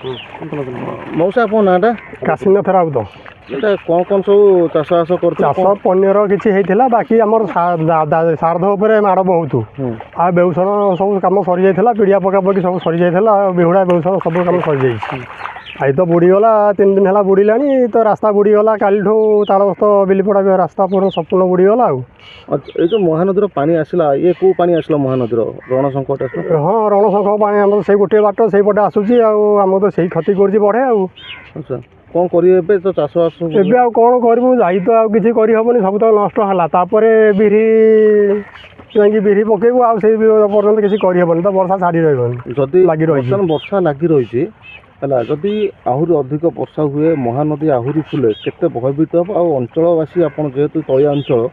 मौसा आपन नाटा काशीनाथ राउत एटा कोन कोन सब चाष करते चाष पनीर किसी होता बाकी आम सार्ध उपर माड़ बहुत आ बेउषण सब कम सरी जाइए पिड़िया पकापकी सब सरी जाइए बेहुड़ा बेउषण सब कम सरी जाइए आई तो बुड़ीगला 3 दिन है बुड़िला तो रास्ता बुड़ीगला काली तालबस्त बिलीपड़ा रास्ता पूरा संपूर्ण बुड़ीगला ये जो महानदी पानी आसला ये कौ पानी आसला महानदी रण संकट हाँ रणशंख पानी आम से गोटे बाट से पटे आसूसी आम तो से क्षति कर बढ़े अच्छा कौन करेंगे तो चाष बास एबे आ कौन करूँ जाई तो आ किसी करहबनी सब तो नष्ट है बिरी बिरी पकेबू आ पर्यटन किसी करहबनी तो वर्षा छाड़ी रही जदि लगी रही वर्षा लगी रही है जदि आहरी अधिक वर्षा हुए महानदी आहरी फुले केते भयभीत हम आ अंचलवासी आप जेहेतु तलिया अंचल